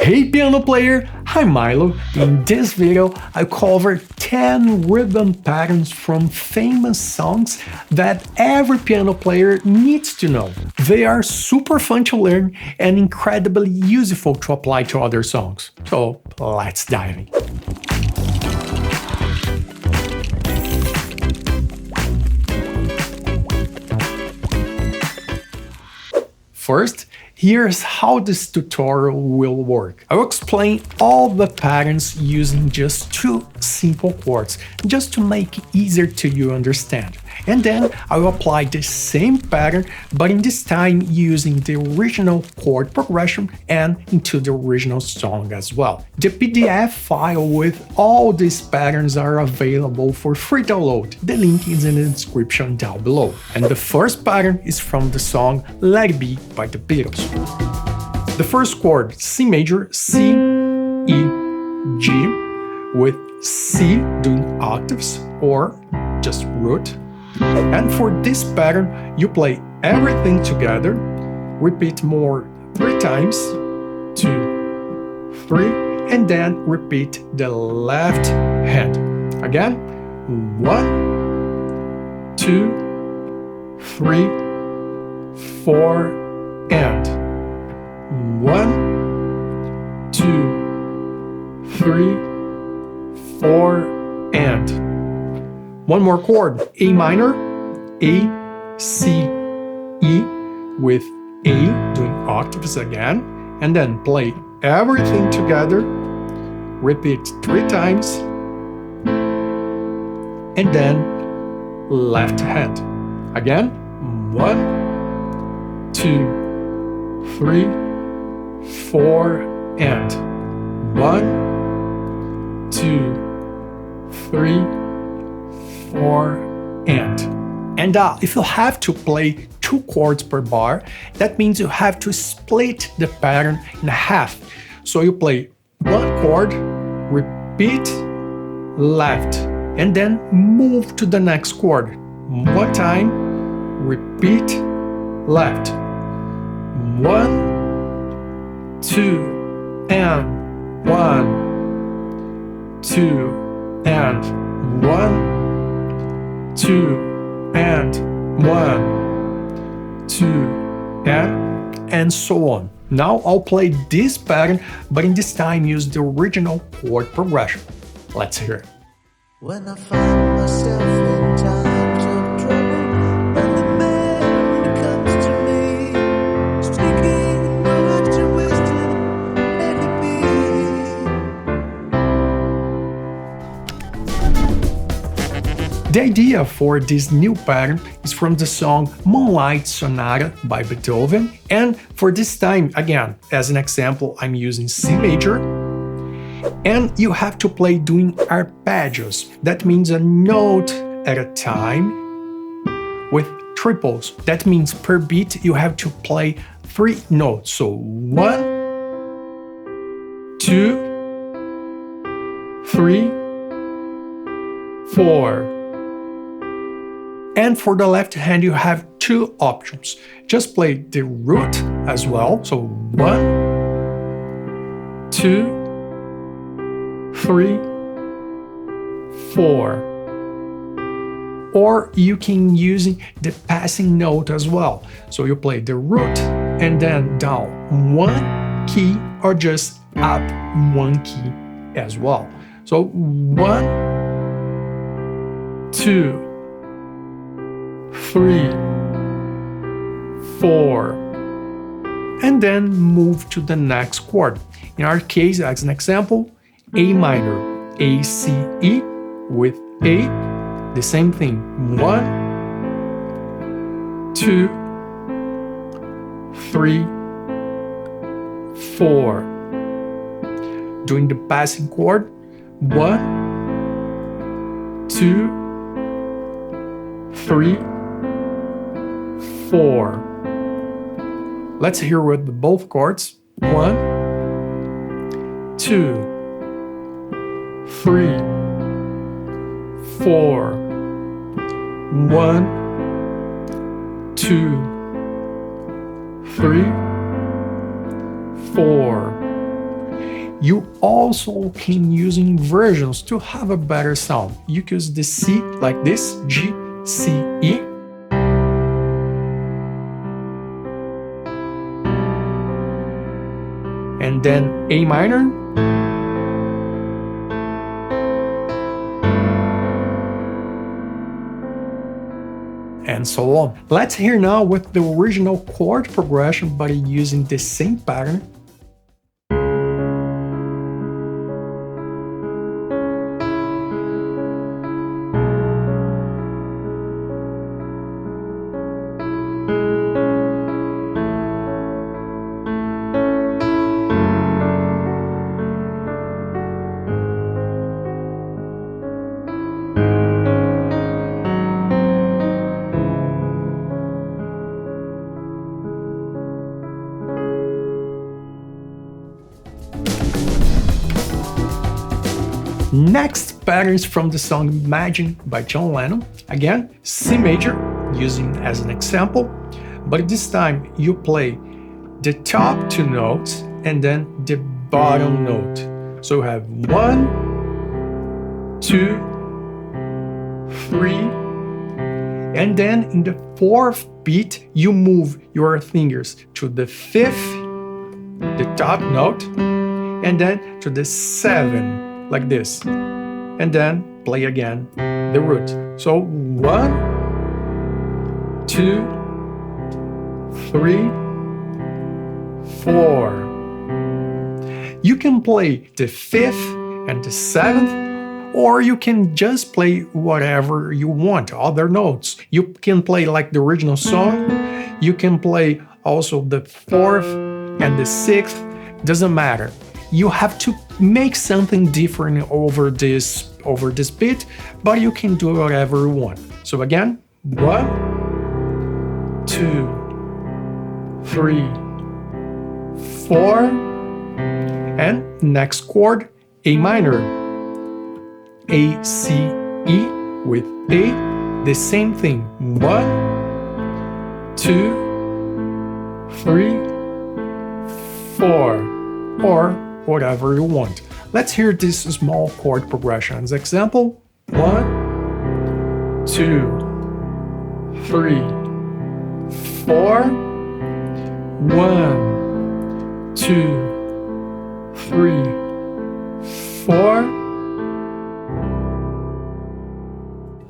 Hey piano player, I'm Milo. In this video, I cover 10 rhythm patterns from famous songs that every piano player needs to know. They are super fun to learn and incredibly useful to apply to other songs. So let's dive in. First, here's how this tutorial will work. I will explain all the patterns using just 2 simple chords, just to make it easier to you understand. And then I will apply the same pattern, but in this time using the original chord progression and into the original song as well. The PDF file with all these patterns are available for free download. The link is in the description down below. And the first pattern is from the song Let It Be by the Beatles. The first chord, C major, C, E, G, with C doing octaves or just root. And for this pattern, you play everything together, repeat more 3 times, 2, 3, and then repeat the left hand. Again, 1, 2, 3, 4, and 1, 2, 3, 4, and one more chord, A minor, A, C, E, with A doing octaves again, and then play everything together, repeat 3 times, and then left hand. Again, 1, 2, 3, 4, and 1, 2, 3, 4, and if you have to play 2 chords per bar, that means you have to split the pattern in half. So you play 1 chord, repeat left, and then move to the next chord. 1 time, repeat left. 1, 2, and 1, 2, and 1, 2, and 1, 2, and so on. Now I'll play this pattern, but in this time use the original chord progression. Let's hear it. When I find myself in times of trouble, when the memory comes to me, speaking words of wisdom, let it be. The idea for this new pattern is from the song Moonlight Sonata by Beethoven, and for this time, again, as an example, I'm using C major, and you have to play doing arpeggios. That means a note at a time with triples. That means per beat you have to play 3 notes. So 1, 2, 3, 4. And for the left hand, you have 2 options. Just play the root as well. So 1, 2, 3, 4. Or you can use the passing note as well. So you play the root and then down 1 key or just up 1 key as well. So 1, 2, 3, 4, and then move to the next chord. In our case, as an example, A minor, A, C, E, with A, the same thing, 1, 2, 3, 4. Doing the passing chord, 1, 2, 3, 4. Let's hear with both chords. 1, 2, 3, 4. 1, 2, 3, 4. You also can use inversions to have a better sound. You use the C like this, G, C, E. And then A minor. And so on. Let's hear now with the original chord progression but using the same pattern. Next pattern is from the song Imagine by John Lennon. Again, C major, using as an example, but this time you play the top two notes and then the bottom note. So you have 1, 2, 3, and then in the fourth beat, you move your fingers to the fifth, the top note, and then to the 7. Like this, and then play again the root. So 1, 2, 3, 4. You can play the 5th and the 7th, or you can just play whatever you want, other notes. You can play like the original song, you can play also the 4th and the 6th, doesn't matter. You have to make something different over this beat, but you can do whatever you want. So again, 1, 2, 3, 4, and next chord, A minor. A, C, E with A, the same thing. 1, 2, 3, 4, or whatever you want. Let's hear this small chord progression as example. 1, 2, 3, 4. 1, 2, 3, 4.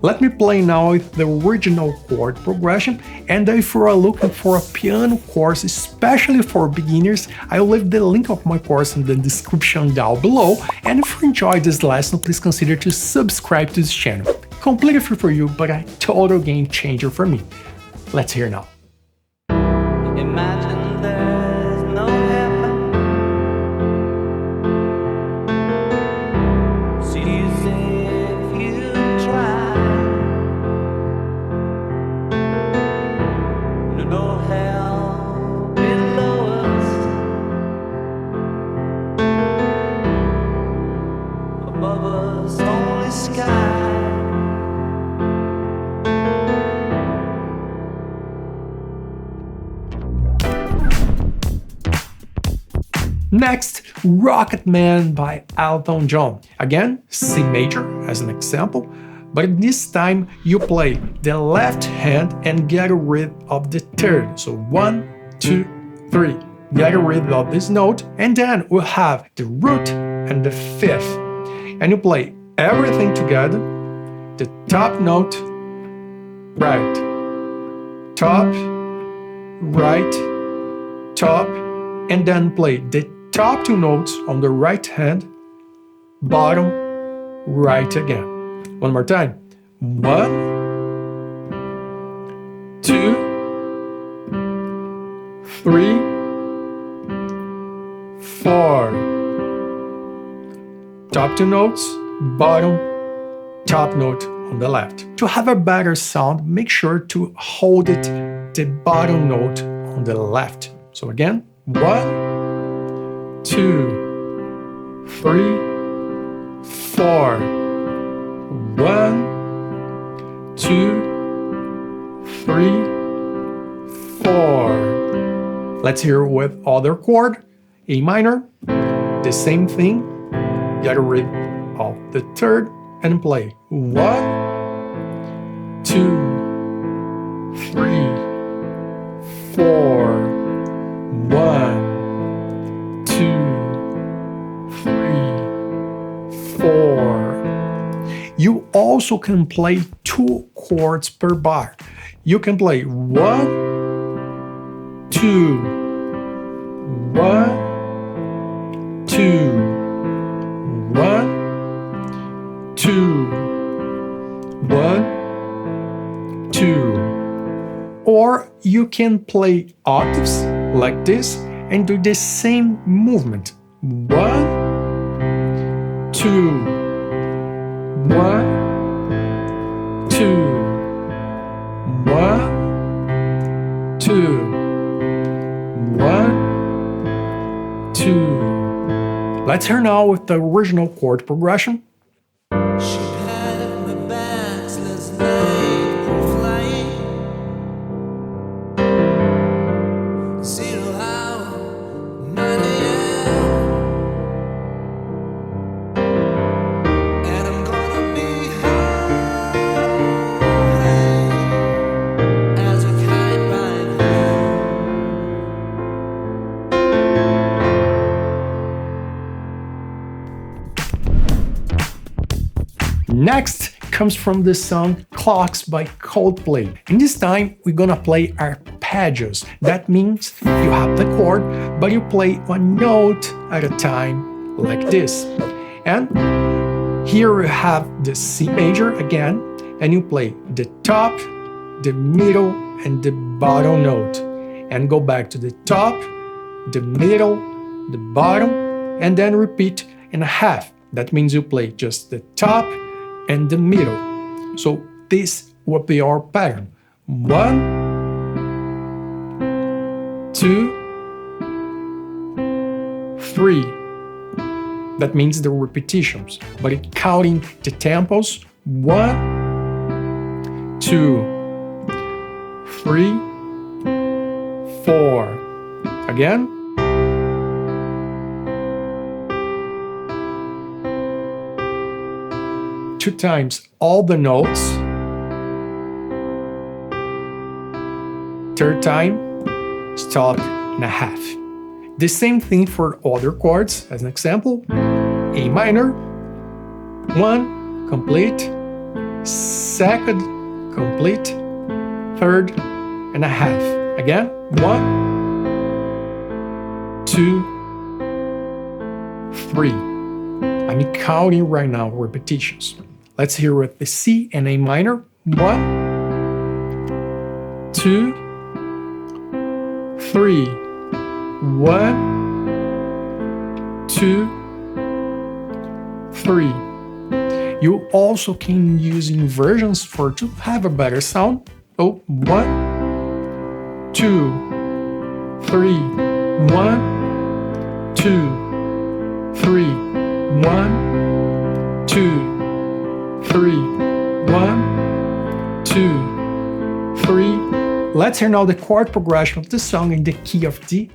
Let me play now with the original chord progression, and if you are looking for a piano course especially for beginners, I'll leave the link of my course in the description down below, and if you enjoyed this lesson, please consider to subscribe to this channel. Completely free for you, but a total game changer for me. Let's hear now. Imagine there's no heaven. See if you try. No hell below us. Above us only sky. Next, Rocket Man by Elton John. Again, C major as an example, but this time you play the left hand and get rid of the third. So 1, 2, 3. Get rid of this note, and then we'll have the root and the 5th. And you play everything together. The top note, right, top, right, top, and then play the top two notes on the right hand, bottom, right again. One more time. 1, 2, 3, 4. Top two notes, bottom, top note on the left. To have a better sound, make sure to hold it the bottom note on the left. So again, 1, 2, 3, 4. 1, 2, 3, 4. Let's hear with other chord. A minor, The same thing, get rid of the third and play 1, 2, 3, 4, 1, 2, 3, 4. You also can play 2 chords per bar. You can play 1, 2, 1, 2, 1, 2, 1, 2. Or you can play octaves like this and do the same movement. 1, 2, 1, 2, 1, 2, 1, 2. Let's hear now with the original chord progression. She had my bags last night flying 0 hour 9 a.m. And I'm gonna be high as a kite by then. Next comes from the song Clocks by Coldplay. And this time we're gonna play arpeggios. That means you have the chord, but you play 1 note at a time like this. And here you have the C major again, and you play the top, the middle, and the bottom note. And go back to the top, the middle, the bottom, and then repeat in a half. That means you play just the top and the middle. So this will be our pattern. 1, 2, 3. That means the repetitions, but it counting the tempos. 1, 2, 3, 4. Again. Two times all the notes. Third time, stop in a half. The same thing for other chords. As an example, A minor, 1, complete, second, complete, third, and a half. Again, 1, 2, 3. I'm counting right now repetitions. Let's hear with the C and A minor. 1, 2, 3. 1, 2, 3. You also can use inversions to have a better sound. So 1, 2, 3. 1, 2, 3. 1, 2, 3. 1, 2, 3. Let's hear now the chord progression of the song in the key of D.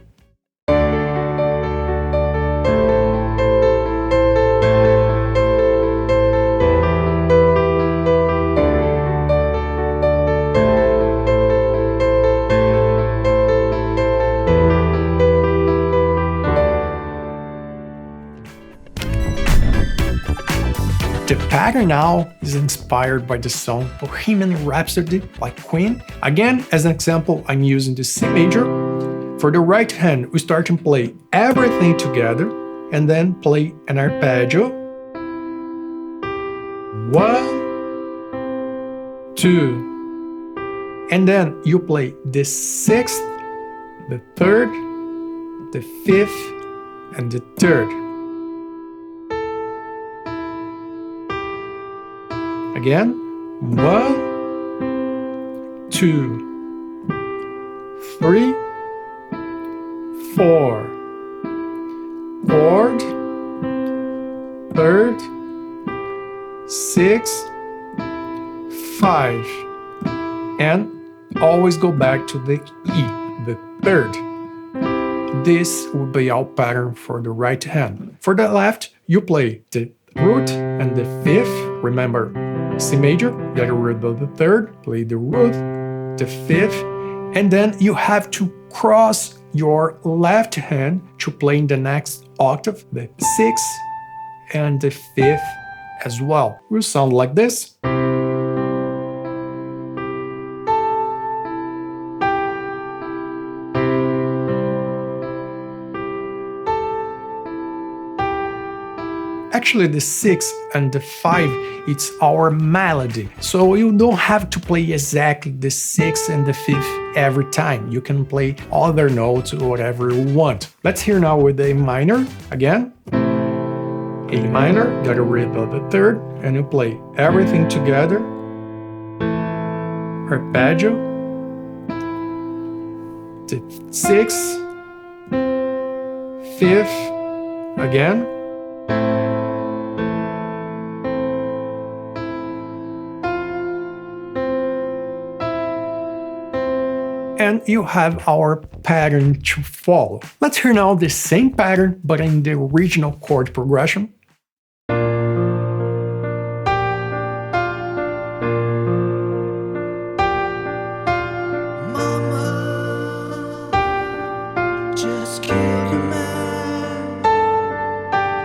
The pattern now is inspired by the song Bohemian Rhapsody by Queen. Again, as an example, I'm using the C major. For the right hand, we start to play everything together and then play an arpeggio. 1, 2, and then you play the 6th, the 3rd, the 5th, and the 3rd. Again, 1, 2, 3, 4, 4th, 3rd, 6, 5, and always go back to the E, the 3rd. this will be our pattern for the right hand. For the left, you play the root and the fifth. Remember, C major, get rid of the third, play the root, the fifth, and then you have to cross your left hand to play in the next octave, the sixth and the fifth as well. It will sound like this. Actually, the 6 and the 5, it's our melody. So you don't have to play exactly the 6th and the 5th every time. You can play other notes or whatever you want. Let's hear now with the A minor again. A minor, get rid of the third, and you play everything together. Arpeggio. The 6th, 5th, again. And you have our pattern to follow. Let's hear now the same pattern, but in the original chord progression. Mama just killed a man,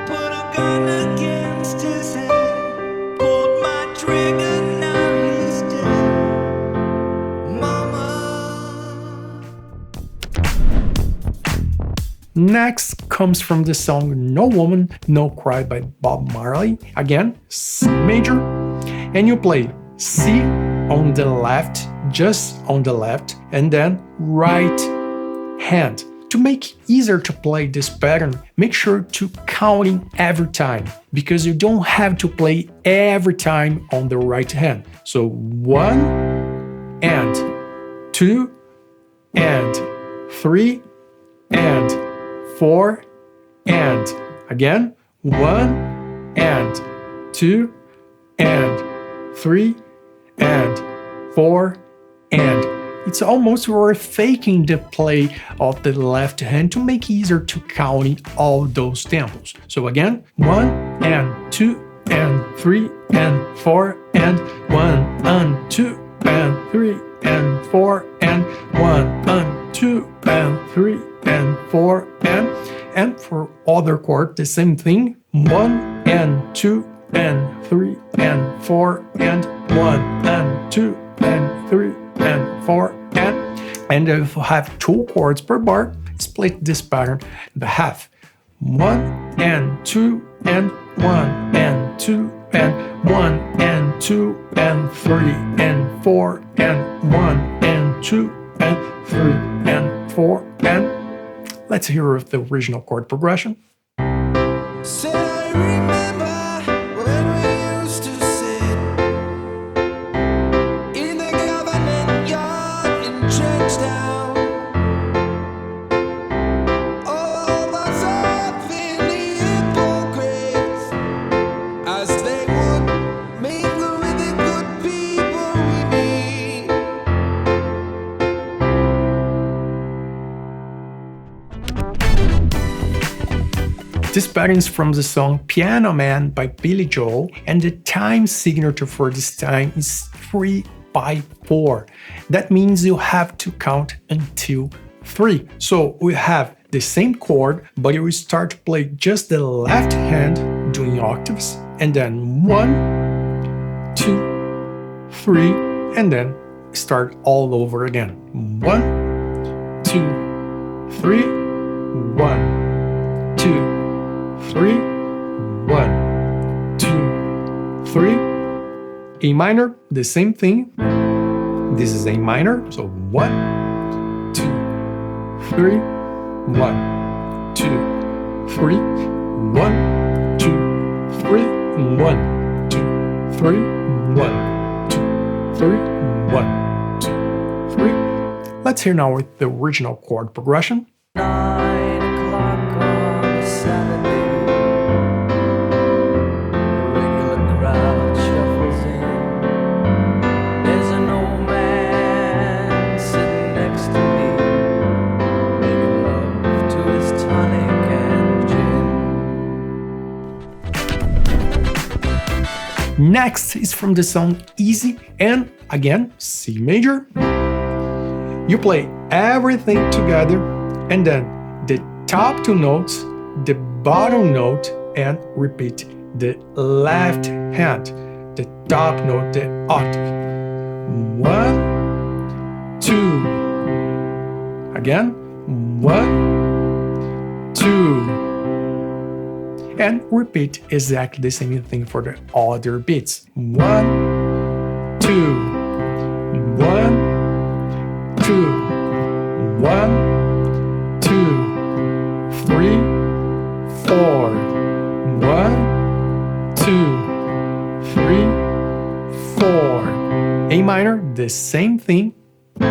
put a gun against his head, pulled my trigger, now he's dead. Mama. Next comes from the song No Woman, No Cry by Bob Marley. Again, C major. And you play C on the left, just on the left, and then right hand. To make it easier to play this pattern, make sure to counting every time, because you don't have to play every time on the right hand. So 1 and 2 and 3 and 4 and again 1 and 2 and 3 and 4 and it's almost worth faking the play of the left hand to make it easier to counting all those tempos. So again, 1 and 2 and 3 and 4 and 1 and 2 and 3 and 4 and 1 and 2 and 3 and 4 and for other chord the same thing, 1 and 2 and 3 and 4 and 1 and 2 and 3 and 4 and if you have 2 chords per bar, split this pattern in half. 1 and 2 and 1 and 2 and 1 and 2 and 3 and 4 and 1 and 2 and 3 and 4 and let's hear the original chord progression. Say I remember when we used to sit in the government yard in Trenchtown. All of us awfully hypocrites, as they would mingle with the good people we meet. This pattern is from the song Piano Man by Billy Joel, and the time signature for this time is 3/4. That means you have to count until 3. So we have the same chord, but you will start to play just the left hand doing octaves, and then 1, 2, 3, and then start all over again. 1, 2, 3, 1, 2, 3, 1, 2, 3. A minor, the same thing. This is A minor, so 1, 2, 3, 1, 2, 3, 1, 2, 3, 1, 2, 3, 1, 2, 3, 1, 2, 3. Let's hear now with the original chord progression. 9 o'clock on a Saturday. Regular crowd shuffles in. There's an old man sitting next to me, making love to Next is from the song Easy, and again, C major. You play everything together, and then the top two notes, the bottom note, and repeat the left hand, the top note, the octave. 1, 2. Again, 1, 2. And repeat exactly the same thing for the other beats. 1, 2, 1, 2, 1, 2, 3, 4. 1, 2, 3, 4. A minor, the same thing. 1,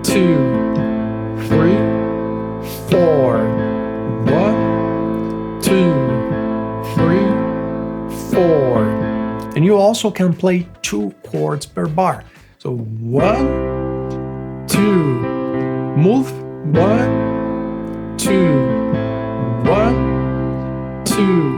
2, 3, 4. 1, 2, 3, 4. And you also can play 2 chords per bar. So 1, 2, move 1, 2, 1, 2,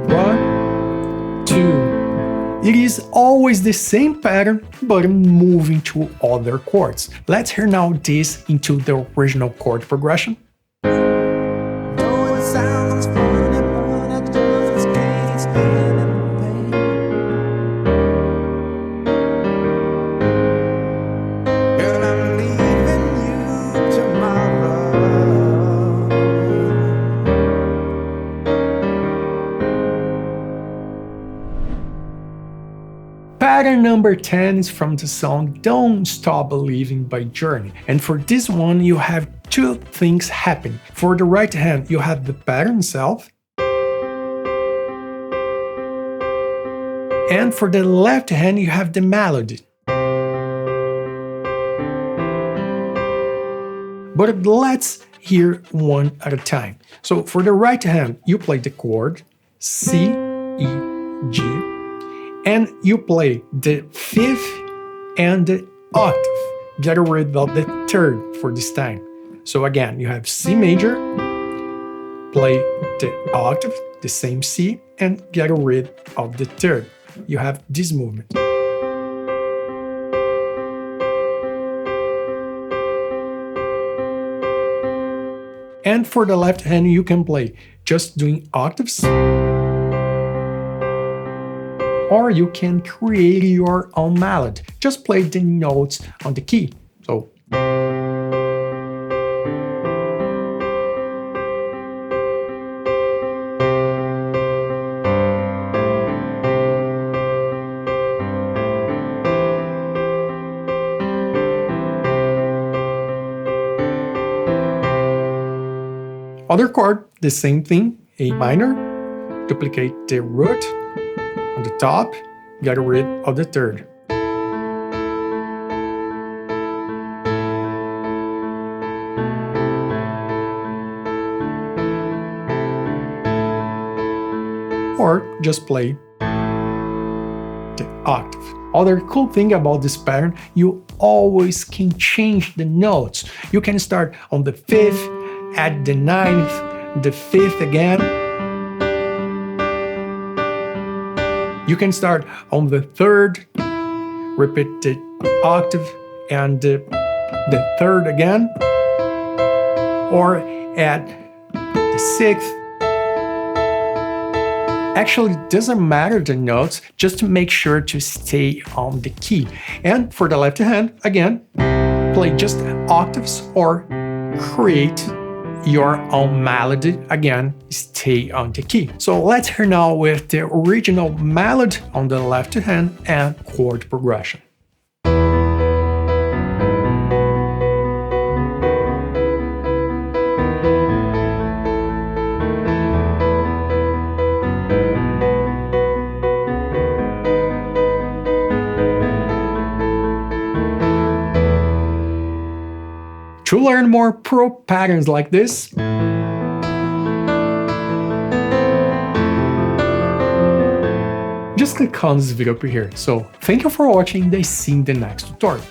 1, 2. It is always the same pattern, but moving to other chords. Let's hear now this into the original chord progression. Sounds funny, but I just can't stand the pain. Girl, I'm leaving you tomorrow. Pattern number 10 is from the song Don't Stop Believin' by Journey. And for this one, you have two things happen. For the right hand, you have the pattern itself. And for the left hand, you have the melody. But let's hear one at a time. So for the right hand, you play the chord C, E, G, and you play the fifth and the octave. Get rid of the third for this time. So again, you have C major, play the octave, the same C, and get rid of the third. You have this movement. And for the left hand, you can play just doing octaves, or you can create your own melody. Just play the notes on the key. So other chord, the same thing, A minor, duplicate the root on the top, get rid of the third. Or just play the octave. Other cool thing about this pattern, you always can change the notes. You can start on the fifth, add the ninth, the fifth again. You can start on the third, repeat the octave and the third again, or add the sixth. Actually, it doesn't matter the notes, just to make sure to stay on the key. And for the left hand, again, play just octaves or create your own melody, again, stay on the key. So let's hear now with the original melody on the left hand and chord progression. To learn more pro patterns like this, just click on this video up here. So thank you for watching and see you in the next tutorial.